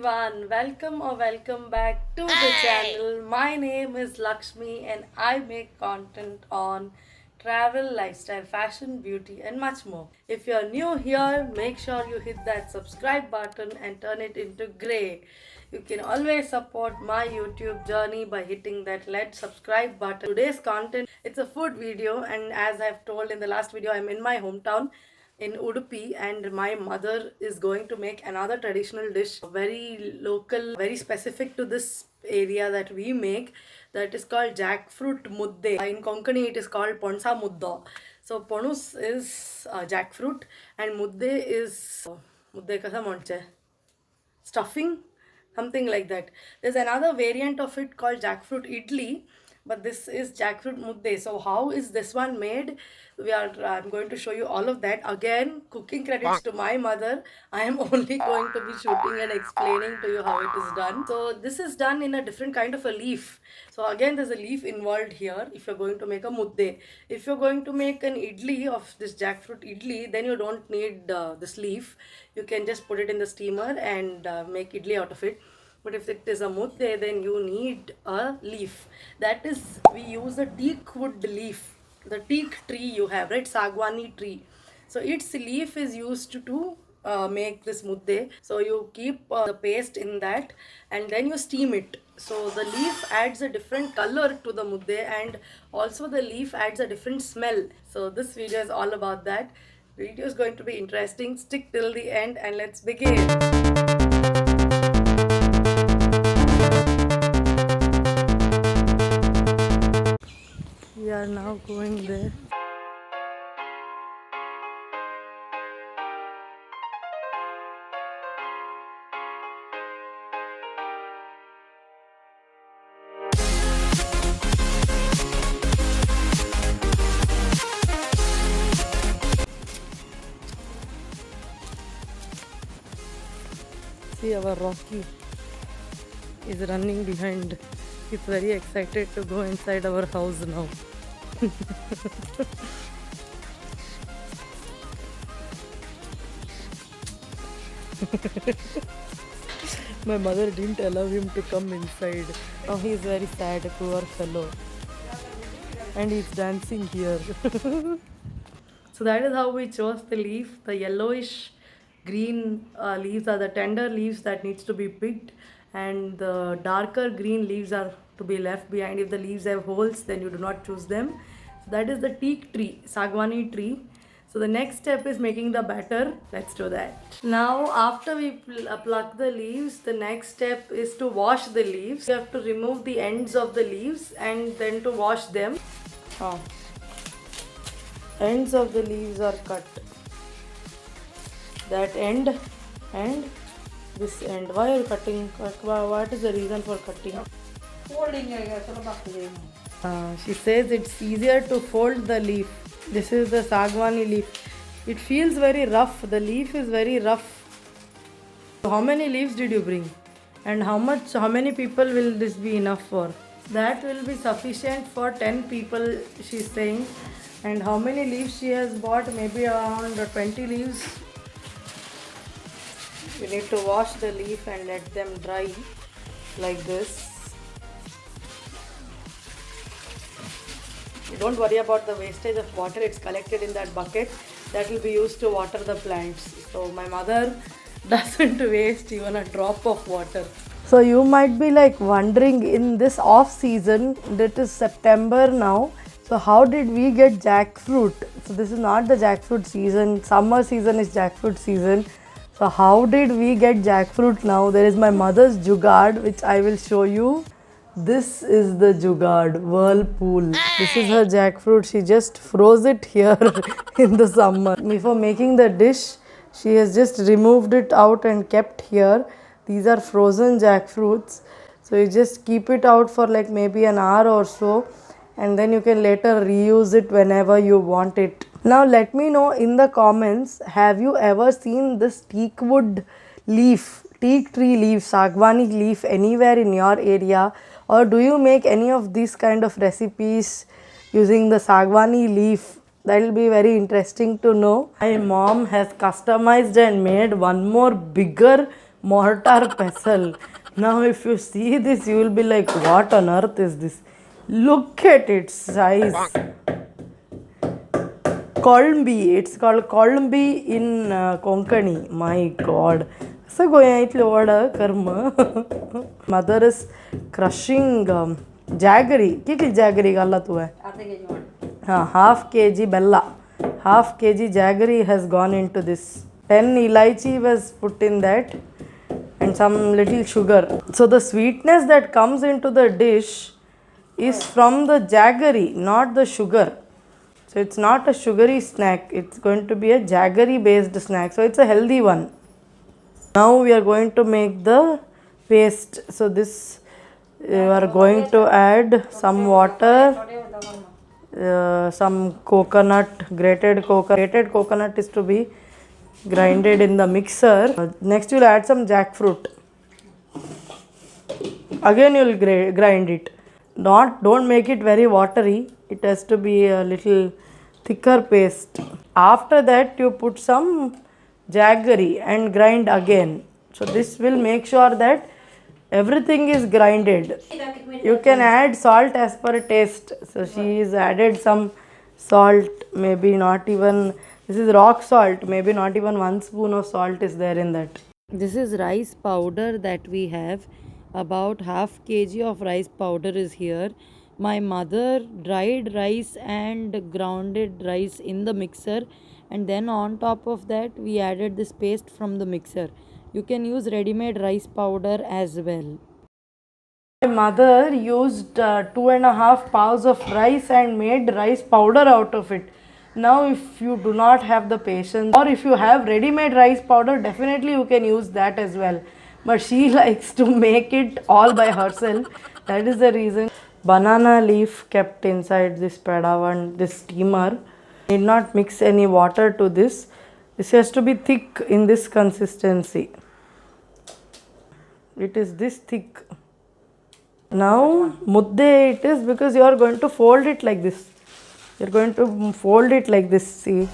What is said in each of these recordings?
everyone, welcome or welcome back to the channel. My name is Lakshmi and I make content on travel, lifestyle, fashion, beauty and much more. If you're new here, make sure you hit that subscribe button and turn it into grey. You can always support my YouTube journey by hitting that red subscribe button. Today's content, it's a food video, and as I've told in the last video, I'm in my hometown in Udupi and my mother is going to make another traditional dish, very local, very specific to this area that we make, that is called Jackfruit Mudde. In Konkani it is called Ponsa Muddo. So Ponus is jackfruit and Mudde is Mudde kasa monche? Stuffing, something like that. There's another variant of it called Jackfruit Idli, but this is Jackfruit Mudde. So how is this one made? I'm going to show you all of that. Again, cooking credits to my mother. I am only going to be shooting and explaining to you how it is done. So this is done in a different kind of a leaf. So again, there's a leaf involved here if you're going to make a mudde. If you're going to make an idli of this jackfruit idli, then you don't need this leaf. You can just put it in the steamer and make idli out of it. But if it is a mudde, then you need a leaf. That is, we use a teakwood leaf. The teak tree you have, right? Sagwani tree. So its leaf is used to make this mudde. So you keep the paste in that and then you steam it. So the leaf adds a different color to the mudde and also the leaf adds a different smell. So this video is all about that. The video is going to be interesting. Stick till the end and let's begin. We are now going there. See, our Rocky is running behind. He's very excited to go inside our house now. My mother didn't allow him to come inside. Now he is very sad, poor fellow. And he's dancing here. So that is how we chose the leaf. The yellowish green leaves are the tender leaves that needs to be picked, and the darker green leaves are to be left behind. If the leaves have holes, then you do not choose them. So that is the teak tree, Sagwani tree. So the next step is making the batter. Let's do that. Now after we pluck the leaves, the next step is to wash the leaves. You have to remove the ends of the leaves and then to wash them. Ends of the leaves are cut. That end and this end. Why are you cutting? What is the reason for cutting? Folding. She says it's easier to fold the leaf. This is the Sagwani leaf. It feels very rough. The leaf is very rough. So how many leaves did you bring? And how many people will this be enough for? That will be sufficient for 10 people, she's saying. And how many leaves she has bought? Maybe around 20 leaves. You need to wash the leaf and let them dry like this. Don't worry about the wastage of water. It's collected in that bucket that will be used to water the plants. So my mother doesn't waste even a drop of water. So you might be like wondering, in this off season, it is September now, so how did we get jackfruit? So this is not the jackfruit season. Summer season is jackfruit season. So how did we get jackfruit now? There is my mother's jugaad, which I will show you. This is the jugaad, whirlpool. This is her jackfruit. She just froze it here in the summer. Before making the dish, she has just removed it out and kept here. These are frozen jackfruits. So you just keep it out for like maybe an hour or so, and then you can later reuse it whenever you want it. Now let me know in the comments, have you ever seen this teakwood leaf, teak tree leaf, Sagwani leaf anywhere in your area? Or do you make any of these kind of recipes using the Sagwani leaf? That will be very interesting to know. My mom has customized and made one more bigger mortar pestle. Now if you see this, you will be like, what on earth is this? Look at its size. Kolumbi, it's called Kolumbi in Konkani. My God. Sagwani karma. Mother is crushing jaggery. Kikli jaggery galla tu hai. Half kg bella. Half kg jaggery has gone into this. 10 elaichi was put in that and some little sugar. So the sweetness that comes into the dish is from the jaggery, not the sugar. So it's not a sugary snack, it's going to be a jaggery based snack. So it's a healthy one. Now we are going to make the paste. So this you are going to add some water, some coconut, grated coconut. Grated coconut is to be grinded in the mixer. Next you will add some jackfruit. Again you will grind it. Don't make it very watery. It has to be a little thicker paste. After that you put some jaggery and grind again. So this will make sure that everything is grinded. You can add salt as per taste. So she has added some salt, maybe not even, this is rock salt, maybe not even 1 spoon of salt is there in that. This is rice powder that we have. About half kg of rice powder is here. My mother dried rice and grounded rice in the mixer, and then on top of that we added this paste from the mixer. You can use ready-made rice powder as well. My mother used 2.5 pounds of rice and made rice powder out of it. Now if you do not have the patience, or if you have ready-made rice powder, definitely you can use that as well. But she likes to make it all by herself. That is the reason. Banana leaf kept inside this padawan, this steamer. Need not mix any water to this. This has to be thick in this consistency. It is this thick. Now mudde it is, because you are going to fold it like this. You are going to fold it like this. See,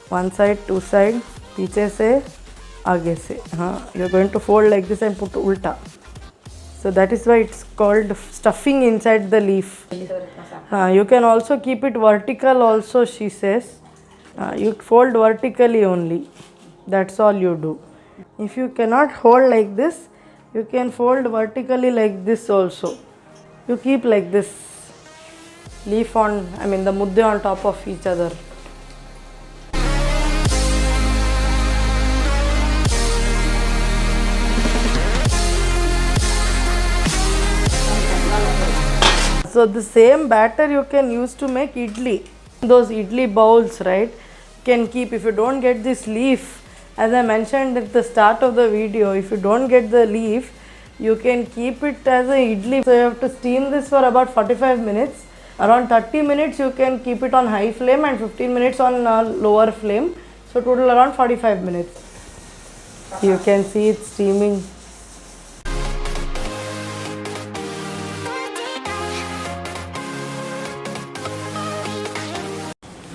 one side, two side, piche se, aage se. You are going to fold like this and put ulta. So that is why it's called stuffing inside the leaf. You can also keep it vertical also, she says. You fold vertically only. That's all you do. If you cannot hold like this, you can fold vertically like this also. You keep like this. Leaf on, the mudde on top of each other. So the same batter you can use to make idli. Those idli bowls, right? You can keep, if you don't get this leaf, as I mentioned at the start of the video, if you don't get the leaf, you can keep it as a idli. So you have to steam this for about 45 minutes. Around 30 minutes you can keep it on high flame and 15 minutes on lower flame. So total around 45 minutes. You can see it steaming.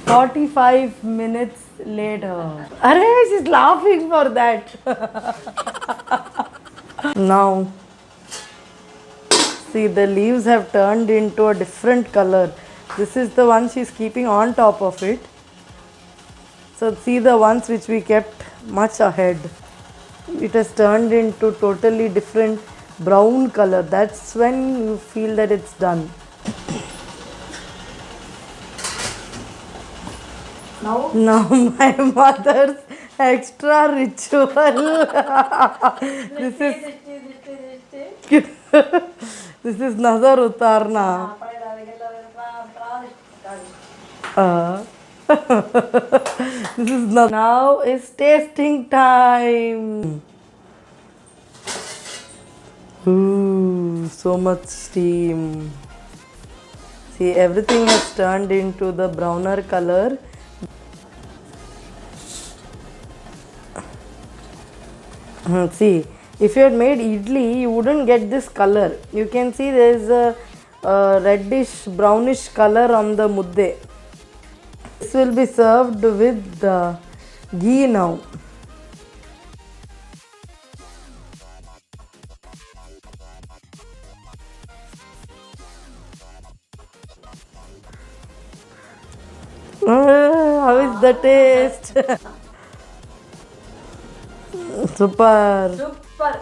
45 minutes later. Arey, she's laughing for that. Now, see, the leaves have turned into a different color. This is the one she's keeping on top of it. So see the ones which we kept much ahead. It has turned into totally different brown color. That's when you feel that it's done. Now my mother's extra ritual. This is nazar utarna. This is now is tasting time. Ooh, so much steam. See, everything has turned into the browner color. See, if you had made idli, you wouldn't get this color. You can see there is a reddish brownish color on the mudde. This will be served with ghee now. How is the taste? Super. Super.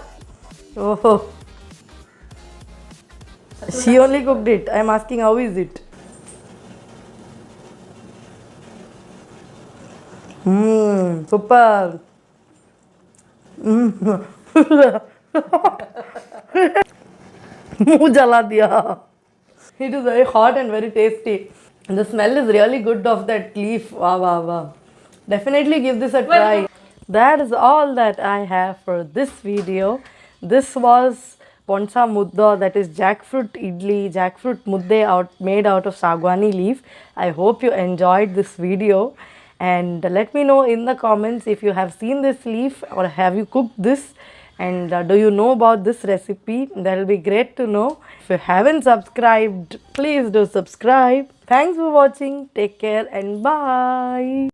Oh, she only cooked it. I'm asking how is it? Super. मुंह जला दिया. It is very hot and very tasty. And the smell is really good of that leaf. Wow, wow, wow. Definitely give this a try. That is all that I have for this video. This was Ponsa Muddo, that is jackfruit idli, jackfruit mudde made out of Sagwani leaf. I hope you enjoyed this video. And let me know in the comments if you have seen this leaf or have you cooked this, and do you know about this recipe. That will be great to know. If you haven't subscribed, please do subscribe. Thanks for watching. Take care and bye.